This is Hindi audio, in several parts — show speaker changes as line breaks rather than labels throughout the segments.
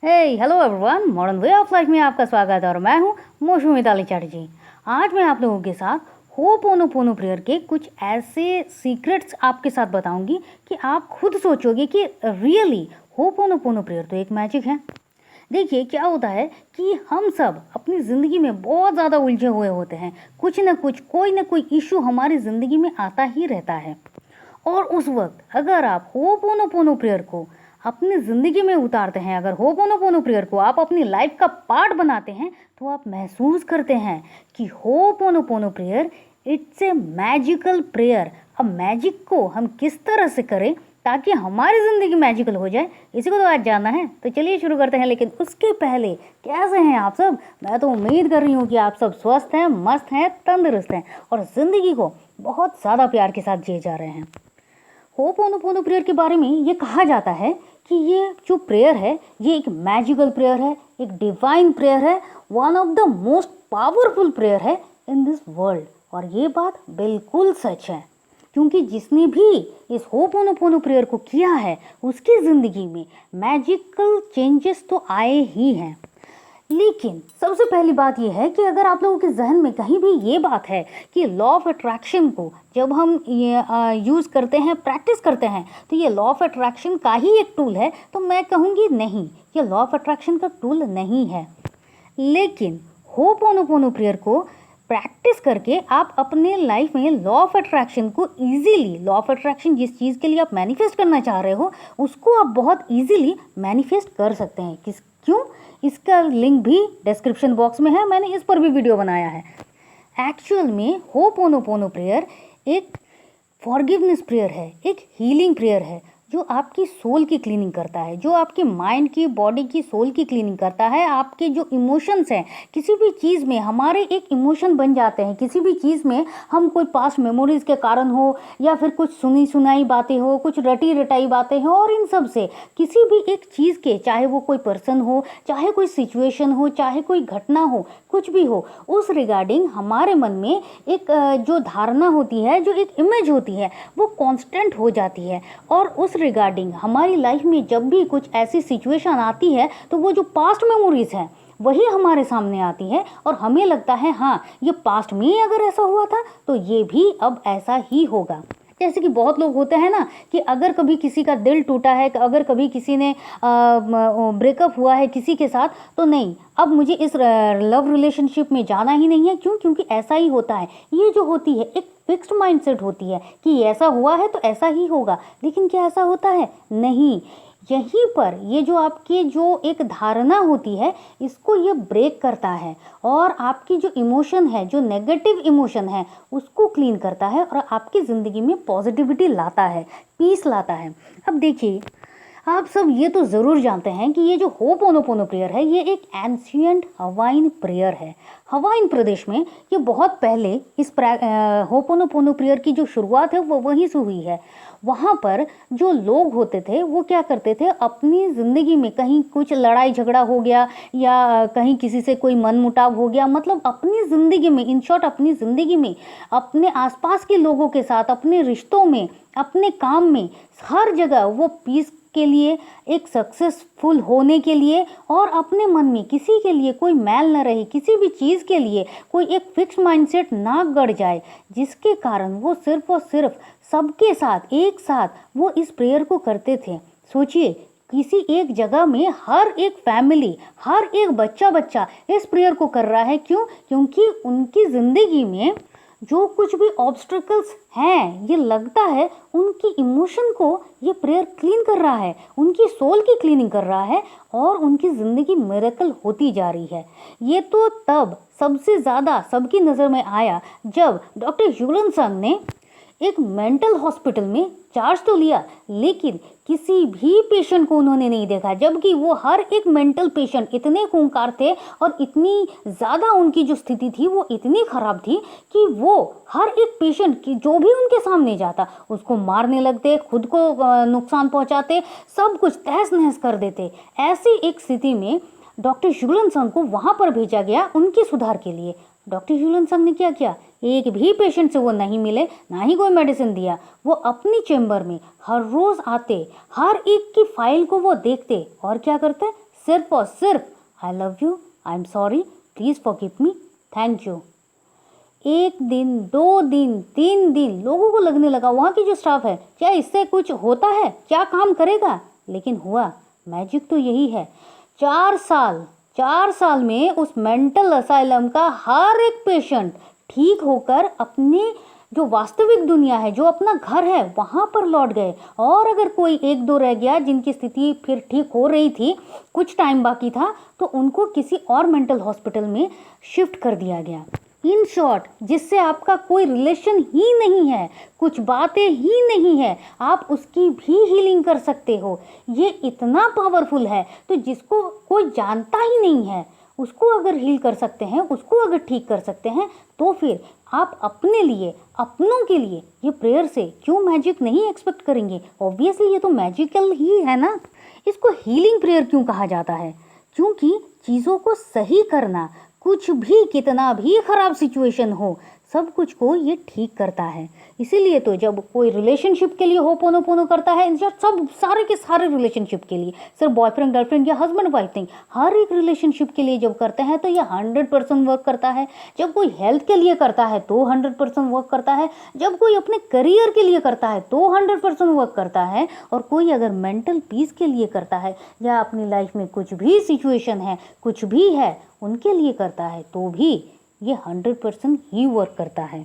Hello everyone, modern way of life में आपका स्वागत है और मैं हूं मोशु मिताली चटर्जी। आज मैं आप लोगों के साथ होपोनोपोनो प्रेयर के कुछ ऐसे सीक्रेट्स आपके साथ बताऊंगी कि आप खुद सोचोगे कि रियली होपोनोपोनो प्रेयर तो एक मैजिक है। देखिए क्या होता है कि हम सब अपनी ज़िंदगी में बहुत ज़्यादा उलझे हुए होते हैं। कुछ ना कुछ कोई ना कोई इशू हमारी ज़िंदगी में आता ही रहता है और उस वक्त अगर आप होपोनोपोनो प्रेयर को अपनी ज़िंदगी में उतारते हैं, अगर होपोनोपोनो प्रेयर को आप अपनी लाइफ का पार्ट बनाते हैं, तो आप महसूस करते हैं कि ho'oponopono prayer it's a magical prayer. अब मैजिक को हम किस तरह से करें ताकि हमारी ज़िंदगी मैजिकल हो जाए, इसी को तो आज जानना है। तो चलिए शुरू करते हैं। लेकिन उसके पहले कैसे हैं आप सब? मैं तो उम्मीद कर रही हूँ कि आप सब स्वस्थ हैं, मस्त हैं, तंदुरुस्त हैं और ज़िंदगी को बहुत ज़्यादा प्यार के साथ जिए जा रहे हैं। होपोनोपोनो प्रेयर के बारे में ये कहा जाता है कि ये जो प्रेयर है ये एक मैजिकल प्रेयर है, एक डिवाइन प्रेयर है, one of the most powerful prayer है इन दिस वर्ल्ड। और ये बात बिल्कुल सच है क्योंकि जिसने भी इस होपोनोपोनो प्रेयर को किया है उसकी ज़िंदगी में मैजिकल चेंजेस तो आए ही हैं। लेकिन सबसे पहली बात यह है कि अगर आप लोगों के जहन में कहीं भी ये बात है कि लॉ ऑफ अट्रैक्शन को जब हम यूज़ करते हैं, प्रैक्टिस करते हैं, तो ये लॉ ऑफ अट्रैक्शन का ही एक टूल है, तो मैं कहूँगी नहीं, ये लॉ ऑफ अट्रैक्शन का टूल नहीं है। लेकिन होपोनोपोनो प्रेयर को प्रैक्टिस करके आप अपने लाइफ में लॉ ऑफ अट्रैक्शन को इजीली, लॉ ऑफ अट्रैक्शन जिस चीज़ के लिए आप मैनिफेस्ट करना चाह रहे हो उसको आप बहुत इजीली मैनिफेस्ट कर सकते हैं। क्यों? इसका लिंक भी डिस्क्रिप्शन बॉक्स में है, मैंने इस पर भी वीडियो बनाया है। एक्चुअल में होपोनोपोनो प्रेयर एक फॉरगिवनेस प्रेयर है, एक हीलिंग प्रेयर है जो आपकी सोल की क्लीनिंग करता है, जो आपके माइंड की, बॉडी की, सोल की क्लीनिंग करता है। आपके जो इमोशंस हैं, किसी भी चीज़ में हमारे एक इमोशन बन जाते हैं, किसी भी चीज़ में हम कोई पास्ट मेमोरीज के कारण हो या फिर कुछ सुनी सुनाई बातें हो, कुछ रटी रटाई बातें हो, और इन सब से किसी भी एक चीज़ के, चाहे वो कोई पर्सन हो, चाहे कोई सिचुएशन हो, चाहे कोई घटना हो, कुछ भी हो, उस रिगार्डिंग हमारे मन में एक जो धारणा होती है, जो एक इमेज होती है, वो कांस्टेंट हो जाती है। और उस रिगार्डिंग हमारी लाइफ में जब भी कुछ ऐसी सिचुएशन आती है तो वो जो पास्ट मेमोरीज हैं वही हमारे सामने आती है और हमें लगता है हाँ, ये पास्ट में अगर ऐसा हुआ था तो ये भी अब ऐसा ही होगा। जैसे कि बहुत लोग होते हैं ना कि अगर कभी किसी का दिल टूटा है, अगर कभी किसी ने ब्रेकअप हुआ है किसी के साथ, तो नहीं, अब मुझे इस लव रिलेशनशिप में जाना ही नहीं है। क्यों? क्योंकि ऐसा ही होता है। ये जो होती है एक फिक्स्ड माइंडसेट होती है कि ऐसा हुआ है तो ऐसा ही होगा। लेकिन क्या ऐसा होता है? नहीं। यहीं पर ये जो आपकी जो एक धारणा होती है इसको ये ब्रेक करता है और आपकी जो इमोशन है, जो नेगेटिव इमोशन है, उसको क्लीन करता है और आपकी ज़िंदगी में पॉजिटिविटी लाता है, पीस लाता है। अब देखिए, आप सब ये तो ज़रूर जानते हैं कि ये जो होपोनोपोनो प्रेयर है ये एक एंशिएंट हवाइन प्रेयर है। हवाइन प्रदेश में ये बहुत पहले इस होपोनोपोनो प्रेयर की जो शुरुआत है वो वहीं से हुई है। वहाँ पर जो लोग होते थे वो क्या करते थे, अपनी ज़िंदगी में कहीं कुछ लड़ाई झगड़ा हो गया या कहीं किसी से कोई मनमुटाव हो गया, मतलब अपनी ज़िंदगी में, इन शॉर्ट अपनी ज़िंदगी में, अपने आसपास के लोगों के साथ, अपने रिश्तों में, अपने काम में, हर जगह वो पीस के लिए, एक सक्सेसफुल होने के लिए और अपने मन में किसी के लिए कोई मैल न रहे, किसी भी चीज़ के लिए कोई एक फिक्स माइंडसेट ना गड़ जाए, जिसके कारण वो सिर्फ और सिर्फ सबके साथ एक साथ वो इस प्रेयर को करते थे। सोचिए, किसी एक जगह में हर एक फैमिली, हर एक बच्चा इस प्रेयर को कर रहा है। क्यों? क्योंकि उनकी ज़िंदगी में जो कुछ भी ऑब्स्टिकल्स हैं, ये लगता है उनकी इमोशन को ये प्रेयर क्लीन कर रहा है, उनकी सोल की क्लीनिंग कर रहा है और उनकी ज़िंदगी मिरेकल होती जा रही है। ये तो तब सबसे ज़्यादा सबकी नज़र में आया जब डॉक्टर ह्यूलन संग ने एक मेंटल हॉस्पिटल में चार्ज तो लिया, लेकिन किसी भी पेशेंट को उन्होंने नहीं देखा, जबकि वो हर एक मेंटल पेशेंट इतने खूंखार थे और इतनी ज़्यादा उनकी जो स्थिति थी वो इतनी ख़राब थी कि वो हर एक पेशेंट की जो भी उनके सामने जाता उसको मारने लगते, खुद को नुकसान पहुंचाते, सब कुछ तहस नहस कर देते। ऐसी एक स्थिति में डॉक्टर ह्यूलन संग को वहाँ पर भेजा गया उनके सुधार के लिए। डॉक्टर ह्यूलन संग ने क्या किया? एक भी पेशेंट से वो नहीं मिले, ना ही कोई मेडिसिन दिया। वो अपनी चेंबर में हर रोज़ आते, हर एक की फाइल को वो देखते और क्या करते? सिर्फ और सिर्फ आई love you, I am sorry, please forgive me, thank you. 1 दिन, 2 दिन, 3 दिन लोगों को लगने लगा, वहाँ की जो स्टाफ है, क्या इससे कुछ होता है, क्या काम करेगा? लेकिन हुआ। मैजिक तो यही है। 4 साल में उस मेंटल असाइलम का हर एक पेशेंट ठीक होकर अपने जो वास्तविक दुनिया है, जो अपना घर है, वहाँ पर लौट गए। और अगर कोई 1-2 रह गया जिनकी स्थिति फिर ठीक हो रही थी, कुछ टाइम बाकी था, तो उनको किसी और मेंटल हॉस्पिटल में शिफ्ट कर दिया गया। इन शॉर्ट, जिससे आपका कोई रिलेशन ही नहीं है, कुछ बातें ही नहीं है, आप उसकी भी हीलिंग कर सकते हो। ये इतना पावरफुल है, तो जिसको कोई जानता ही नहीं है उसको अगर हील कर सकते हैं, उसको अगर ठीक कर सकते हैं, तो फिर आप अपने लिए, अपनों के लिए ये प्रेयर से क्यों मैजिक नहीं एक्सपेक्ट करेंगे? ऑब्वियसली ये तो मैजिकल ही है ना। इसको हीलिंग प्रेयर क्यों कहा जाता है? क्योंकि चीज़ों को सही करना, कुछ भी, कितना भी खराब सिचुएशन हो, सब कुछ को ये ठीक करता है। इसीलिए तो जब कोई रिलेशनशिप के लिए होपोनोपोनो करता है, या सब सारे के सारे रिलेशनशिप के लिए, सिर्फ बॉयफ्रेंड गर्लफ्रेंड या हस्बैंड वाइफ नहीं, हर एक रिलेशनशिप के लिए जब करते हैं तो ये 100% वर्क करता है। जब कोई हेल्थ के लिए करता है तो 100% वर्क करता है। जब कोई अपने करियर के लिए करता है तो 100% वर्क करता है। और कोई अगर मेंटल पीस के लिए करता है, या अपनी लाइफ में कुछ भी सिचुएशन है, कुछ भी है, उनके लिए करता है, तो भी ये 100% ही वर्क करता है।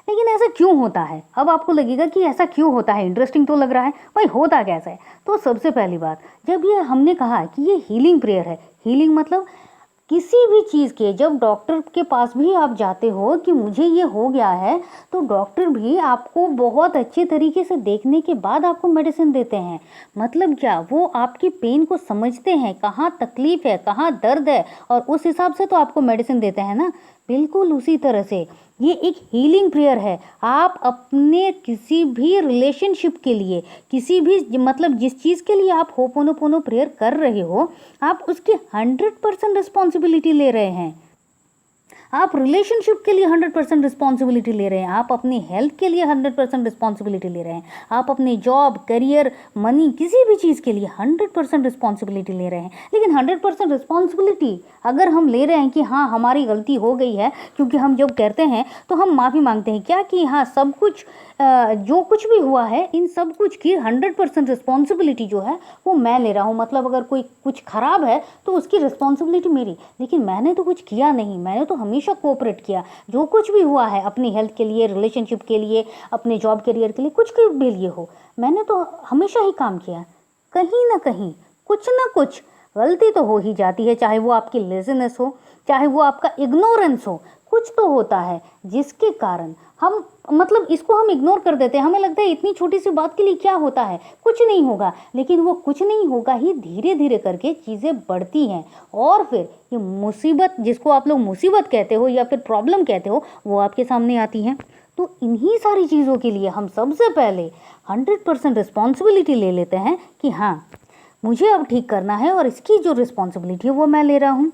लेकिन ऐसा क्यों होता है? अब आपको लगेगा कि ऐसा क्यों होता है, इंटरेस्टिंग तो लग रहा है, भाई होता कैसा है? तो सबसे पहली बात, जब ये हमने कहा कि ये हीलिंग प्रेयर है, हीलिंग मतलब किसी भी चीज़ के, जब डॉक्टर के पास भी आप जाते हो कि मुझे ये हो गया है, तो डॉक्टर भी आपको बहुत अच्छे तरीके से देखने के बाद आपको मेडिसिन देते हैं। मतलब क्या, वो आपकी पेन को समझते हैं, कहाँ तकलीफ़ है, कहाँ दर्द है, और उस हिसाब से तो आपको मेडिसिन देते हैं ना। बिल्कुल उसी तरह से ये एक हीलिंग प्रेयर है। आप अपने किसी भी रिलेशनशिप के लिए, किसी भी मतलब जिस चीज़ के लिए आप होपोनोपोनो प्रेयर कर रहे हो, आप उसकी 100% रिस्पॉन्सिबिलिटी ले रहे हैं। आप रिलेशनशिप के लिए 100% रिस्पॉन्सिबिलिटी ले रहे हैं, आप अपनी हेल्थ के लिए 100% रिस्पॉन्सिबिलिटी ले रहे हैं, आप अपने जॉब, करियर, मनी, किसी भी चीज़ के लिए 100% रिस्पॉन्सिबिलिटी ले रहे हैं। लेकिन 100% रिस्पॉन्सिबिलिटी अगर हम ले रहे हैं कि हाँ हमारी गलती हो गई है, क्योंकि हम जब कहते हैं तो हम माफ़ी मांगते हैं क्या, कि हाँ सब कुछ जो कुछ भी हुआ है, इन सब कुछ की 100% रिस्पॉन्सिबिलिटी जो है वो मैं ले रहा हूँ। मतलब अगर कोई कुछ ख़राब है तो उसकी रिस्पॉन्सिबिलिटी मेरी, लेकिन मैंने तो कुछ किया नहीं, मैंने तो हमेशा कोऑपरेट किया। जो कुछ भी हुआ है अपनी हेल्थ के लिए, रिलेशनशिप के लिए, अपने जॉब करियर के लिए, कुछ भी लिए हो, मैंने तो हमेशा ही काम किया। कहीं ना कहीं कुछ ना कुछ गलती तो हो ही जाती है, चाहे वो आपकी लेज़ीनेस हो, चाहे वो आपका इग्नोरेंस हो, कुछ तो होता है जिसके कारण हम मतलब इसको हम इग्नोर कर देते हैं। हमें लगता है इतनी छोटी सी बात के लिए क्या होता है, कुछ नहीं होगा। लेकिन वो कुछ नहीं होगा ही धीरे धीरे करके चीज़ें बढ़ती हैं, और फिर ये मुसीबत, जिसको आप लोग मुसीबत कहते हो या फिर प्रॉब्लम कहते हो, वो आपके सामने आती हैं। तो इन्हीं सारी चीज़ों के लिए हम सबसे पहले 100% रिस्पॉन्सिबिलिटी ले लेते हैं कि हाँ मुझे अब ठीक करना है, और इसकी जो रिस्पॉन्सिबिलिटी है वो मैं ले रहा हूँ।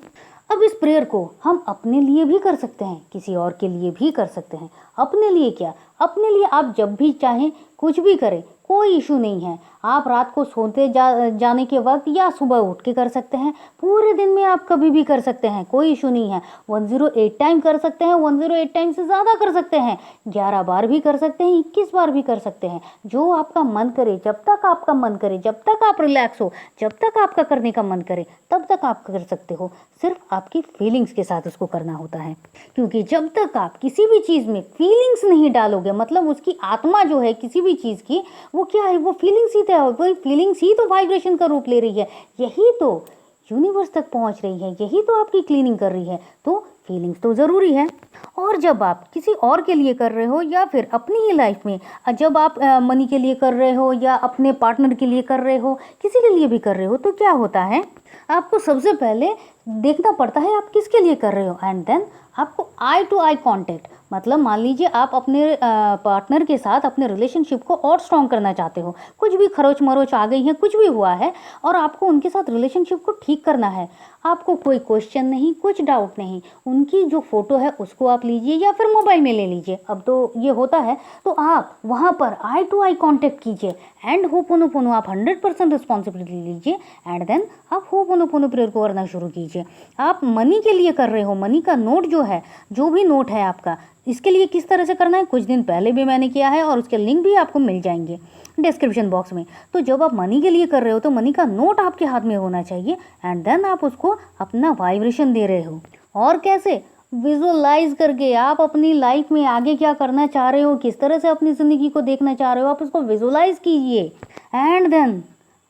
अब इस प्रेयर को हम अपने लिए भी कर सकते हैं, किसी और के लिए भी कर सकते हैं। अपने लिए क्या, अपने लिए आप जब भी चाहें कुछ भी करें, कोई इशू नहीं है। आप रात को सोते जाने के वक्त या सुबह उठ के कर सकते हैं, पूरे दिन में आप कभी भी कर सकते हैं, कोई इशू नहीं है। 108 टाइम कर सकते हैं, 108 टाइम से ज़्यादा कर सकते हैं, 11 बार भी कर सकते हैं, 21 बार भी कर सकते हैं, जो आपका मन करे, जब तक आपका मन करे, जब तक आप रिलैक्स हो, जब तक आपका करने का मन करे, तब तक आप कर सकते हो। सिर्फ आपकी फीलिंग्स के साथ उसको करना होता है, क्योंकि जब तक आप किसी भी चीज़ में फीलिंग्स नहीं डालोगे, मतलब उसकी आत्मा जो है किसी भी चीज़ की, वो क्या है, वो फीलिंग्स ही तो, वही फीलिंग्स ही तो वाइब्रेशन का रूप ले रही है, यही तो यूनिवर्स तक पहुंच रही है, यही तो आपकी क्लीनिंग कर रही है। तो फीलिंग्स तो ज़रूरी है। और जब आप किसी और के लिए कर रहे हो, या फिर अपनी ही लाइफ में जब आप मनी के लिए कर रहे हो, या अपने पार्टनर के लिए कर रहे हो, किसी के लिए भी कर रहे हो, तो क्या होता है, आपको सबसे पहले देखना पड़ता है आप किसके लिए कर रहे हो, एंड देन आपको आई टू आई कांटेक्ट, मतलब मान लीजिए आप अपने पार्टनर के साथ अपने रिलेशनशिप को और स्ट्रॉन्ग करना चाहते हो, कुछ भी खरोच मरोच आ गई है, कुछ भी हुआ है और आपको उनके साथ रिलेशनशिप को ठीक करना है। आपको कोई क्वेश्चन नहीं, कुछ डाउट नहीं, उनकी जो फ़ोटो है उसको आप लीजिए या फिर मोबाइल में ले लीजिए, अब तो ये होता है, तो आप वहाँ पर आई टू आई कॉन्टेक्ट कीजिए एंड होपोनोपोनो आप 100% रिस्पॉन्सिबिलिटी लीजिए एंड देन आप होपोनोपोनो प्रेयर को करना शुरू कीजिए। आप मनी के लिए कर रहे हो, मनी का नोट जो है, जो भी नोट है आपका, इसके लिए किस तरह से करना है कुछ दिन पहले भी मैंने किया है और उसके लिंक भी आपको मिल जाएंगे डिस्क्रिप्शन बॉक्स में। तो जब आप मनी के लिए कर रहे हो तो मनी का नोट आपके हाथ में होना चाहिए एंड देन आप उसको अपना वाइब्रेशन दे रहे हो। और कैसे? विजुअलाइज करके। आप अपनी लाइफ में आगे क्या करना चाह रहे हो, किस तरह से अपनी ज़िंदगी को देखना चाह रहे हो, आप उसको विजुअलाइज कीजिए and then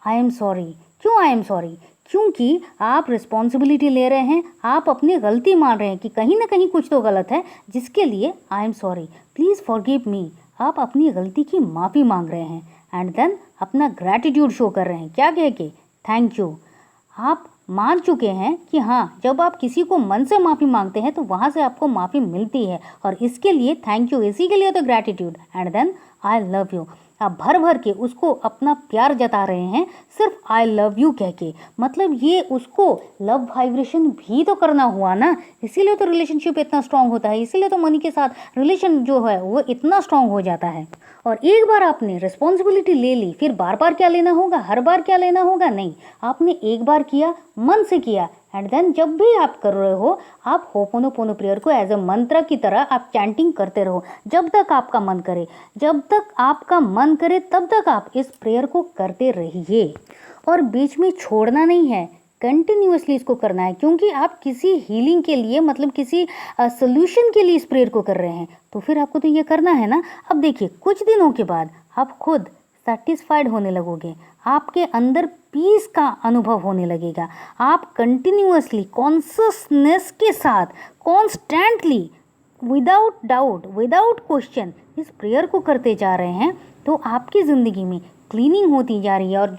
I am sorry. क्यों आई एम सॉरी? क्योंकि आप रिस्पॉन्सिबिलिटी ले रहे हैं, आप अपनी गलती मान रहे हैं कि कहीं ना कहीं कुछ तो गलत है, जिसके लिए आई am sorry, please forgive me. आप अपनी गलती की माफ़ी मांग रहे हैं एंड देन अपना ग्रैटिट्यूड शो कर रहे हैं, क्या कह के? Thank you. आप मान चुके हैं कि हाँ, जब आप किसी को मन से माफ़ी मांगते हैं तो वहाँ से आपको माफ़ी मिलती है और इसके लिए थैंक यू, इसी के लिए तो gratitude and then I love you. आप भर भर के उसको अपना प्यार जता रहे हैं सिर्फ आई लव यू कह के, मतलब ये उसको लव वाइब्रेशन भी तो करना हुआ ना, इसीलिए तो रिलेशनशिप इतना स्ट्रांग होता है, इसीलिए तो मनी के साथ रिलेशन जो है वो इतना स्ट्रांग हो जाता है। और एक बार आपने रिस्पॉन्सिबिलिटी ले ली, फिर बार बार क्या लेना होगा, हर बार क्या लेना होगा? नहीं, आपने एक बार किया, मन से किया एंड देन जब भी आप कर रहे हो आप होपोनोपोनो प्रेयर को एज ए मंत्र की तरह आप चैंटिंग करते रहो जब तक आपका मन करे, जब तक आपका मन करे तब तक आप इस प्रेयर को करते रहिए और बीच में छोड़ना नहीं है, कंटिन्यूअसली इसको करना है, क्योंकि आप किसी हीलिंग के लिए, मतलब किसी सोल्यूशन के लिए इस प्रेयर को कर रहे हैं, तो फिर आपको तो ये करना है ना। अब देखिए, कुछ दिनों के बाद आप खुद सेटिस्फाइड होने लगोगे, आपके अंदर पीस का अनुभव होने लगेगा। आप कंटिन्यूअसली कॉन्शियसनेस के साथ constantly without doubt, without question इस प्रेयर को करते जा रहे हैं, तो आपकी ज़िंदगी में क्लीनिंग होती जा रही है। और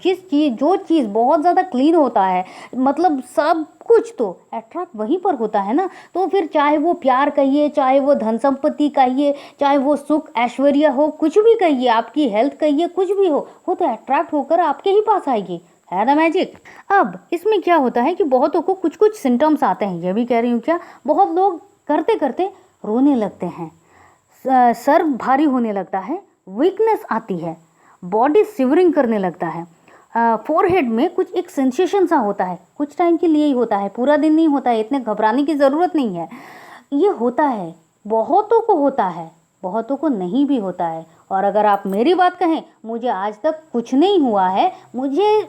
जो चीज़ बहुत ज़्यादा क्लीन होता है, मतलब सब कुछ तो अट्रैक्ट वहीं पर होता है ना, तो फिर चाहे वो प्यार कहिए, चाहे वो धन संपत्ति कहिए, चाहे वो सुख ऐश्वर्य हो, कुछ भी कहिए, आपकी हेल्थ कहिए, कुछ भी हो, वो तो अट्रैक्ट होकर आपके ही पास आएगी, है ना मैजिक। अब इसमें क्या होता है कि बहुतों को कुछ कुछ सिम्टम्स आते हैं, ये भी कह रही हूँ क्या, बहुत लोग करते करते रोने लगते हैं, सर भारी होने लगता है, वीकनेस आती है, बॉडी शिवरिंग करने लगता है, फोरहेड में कुछ एक सेंसेशन सा होता है, कुछ टाइम के लिए ही होता है, पूरा दिन नहीं होता है, इतने घबराने की ज़रूरत नहीं है, ये होता है, बहुतों को होता है, बहुतों को नहीं भी होता है। और अगर आप मेरी बात कहें, मुझे आज तक कुछ नहीं हुआ है,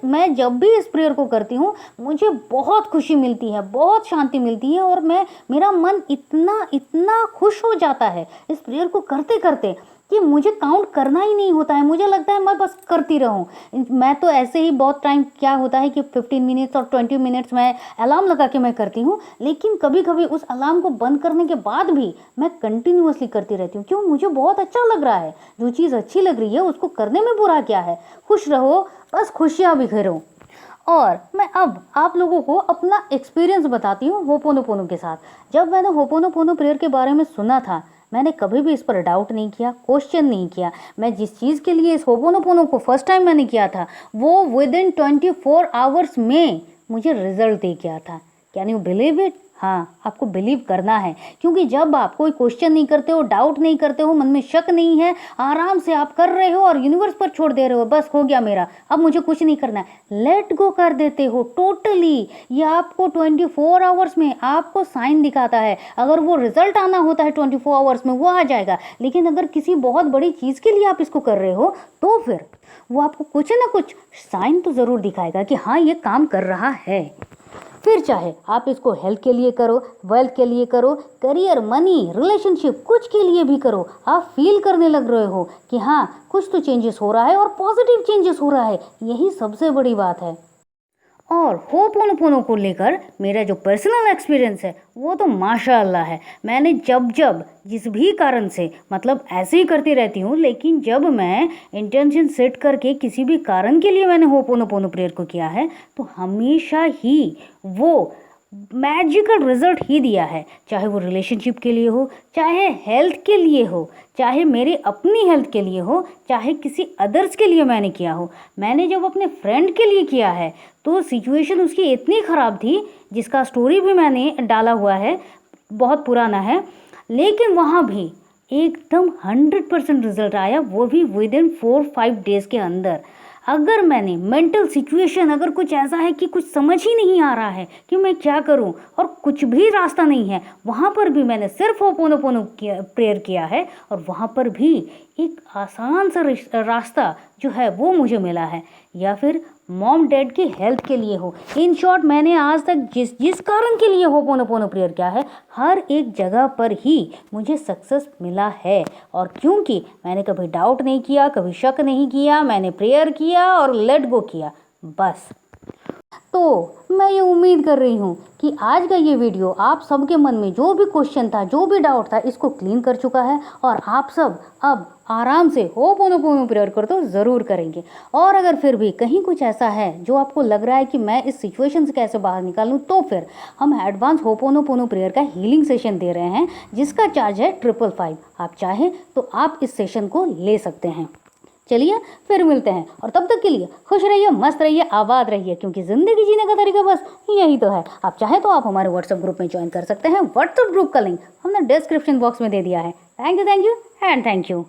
मैं जब भी इस प्रेयर को करती हूँ मुझे बहुत खुशी मिलती है, बहुत शांति मिलती है और मेरा मन इतना इतना खुश हो जाता है इस प्रेयर को करते करते कि मुझे काउंट करना ही नहीं होता है, मुझे लगता है मैं बस करती रहूं। मैं तो ऐसे ही बहुत टाइम क्या होता है कि 15 मिनट्स और 20 मिनट्स मैं अलार्म लगा के मैं करती हूँ, लेकिन कभी कभी उस अलार्म को बंद करने के बाद भी मैं कंटिन्यूअसली करती रहती हूँ। क्यों? मुझे बहुत अच्छा लग रहा है, जो चीज़ अच्छी लग रही है उसको करने में बुरा क्या है, खुश रहो, बस खुशियाँ बिखेरो। और मैं अब आप लोगों को अपना एक्सपीरियंस बताती हूँ होपोनोपोनो के साथ। जब मैंने होपोनोपोनो प्रेयर के बारे में सुना था, मैंने कभी भी इस पर डाउट नहीं किया, क्वेश्चन नहीं किया। मैं जिस चीज़ के लिए इस होपोनोपोनो को फर्स्ट टाइम मैंने किया था, वो विदिन 24 आवर्स में मुझे रिजल्ट दे गया था। Can you believe it? हाँ, आपको बिलीव करना है, क्योंकि जब आप कोई क्वेश्चन नहीं करते हो, डाउट नहीं करते हो, मन में शक नहीं है, आराम से आप कर रहे हो और यूनिवर्स पर छोड़ दे रहे हो, बस हो गया मेरा, अब मुझे कुछ नहीं करना है, लेट गो कर देते हो टोटली। ये आपको 24 आवर्स में आपको साइन दिखाता है। अगर वो रिजल्ट आना होता है 24 आवर्स में, वो आ जाएगा, लेकिन अगर किसी बहुत बड़ी चीज़ के लिए आप इसको कर रहे हो तो फिर वो आपको कुछ ना कुछ साइन तो ज़रूर दिखाएगा कि हाँ, ये काम कर रहा है। फिर चाहे आप इसको हेल्थ के लिए करो, वेल्थ के लिए करो, करियर, मनी, रिलेशनशिप, कुछ के लिए भी करो, आप फील करने लग रहे हो कि हाँ, कुछ तो चेंजेस हो रहा है और पॉजिटिव चेंजेस हो रहा है, यही सबसे बड़ी बात है। और होपोनोपोनो को लेकर मेरा जो पर्सनल एक्सपीरियंस है वो तो माशाअल्लाह है। मैंने जब जिस भी कारण से, मतलब ऐसे ही करती रहती हूँ, लेकिन जब मैं इंटेंशन सेट करके किसी भी कारण के लिए मैंने होपोनोपोनो प्रेयर को किया है तो हमेशा ही वो मैजिकल रिजल्ट ही दिया है, चाहे वो रिलेशनशिप के लिए हो, चाहे हेल्थ के लिए हो, चाहे मेरी अपनी हेल्थ के लिए हो, चाहे किसी अदर्स के लिए मैंने किया हो। मैंने जब अपने फ्रेंड के लिए किया है तो सिचुएशन उसकी इतनी ख़राब थी, जिसका स्टोरी भी मैंने डाला हुआ है, बहुत पुराना है, लेकिन वहाँ भी एकदम 100% रिजल्ट आया, वो भी विद इन 4-5 डेज़ के अंदर। अगर मैंने मेंटल सिचुएशन, अगर कुछ ऐसा है कि कुछ समझ ही नहीं आ रहा है कि मैं क्या करूं और कुछ भी रास्ता नहीं है, वहाँ पर भी मैंने सिर्फ होपोनोपोनो प्रेयर किया है और वहाँ पर भी एक आसान सा रास्ता जो है वो मुझे मिला है। या फिर मॉम डैड की हेल्थ के लिए हो, इन शॉर्ट मैंने आज तक जिस जिस कारण के लिए होपोनोपोनो प्रेयर किया है, हर एक जगह पर ही मुझे सक्सेस मिला है। और क्योंकि मैंने कभी डाउट नहीं किया, कभी शक नहीं किया, मैंने प्रेयर किया और लेट गो किया, बस। तो मैं ये उम्मीद कर रही हूँ कि आज का ये वीडियो आप सबके मन में जो भी क्वेश्चन था, जो भी डाउट था, इसको क्लीन कर चुका है और आप सब अब आराम से होपोनोपोनो प्रेयर कर तो ज़रूर करेंगे। और अगर फिर भी कहीं कुछ ऐसा है जो आपको लग रहा है कि मैं इस सिचुएशन से कैसे बाहर निकालूं, तो फिर हम एडवांस होपोनोपोनो प्रेयर का हीलिंग सेशन दे रहे हैं, जिसका चार्ज है 555। आप चाहें तो आप इस सेशन को ले सकते हैं। चलिए फिर मिलते हैं, और तब तक के लिए खुश रहिए, मस्त रहिए, आबाद रहिए, क्योंकि ज़िंदगी जीने का तरीका बस यही तो है। आप चाहें तो आप हमारे व्हाट्सएप ग्रुप में ज्वाइन कर सकते हैं। व्हाट्सएप ग्रुप का लिंक हमने डिस्क्रिप्शन बॉक्स में दे दिया है। Thank you and thank you.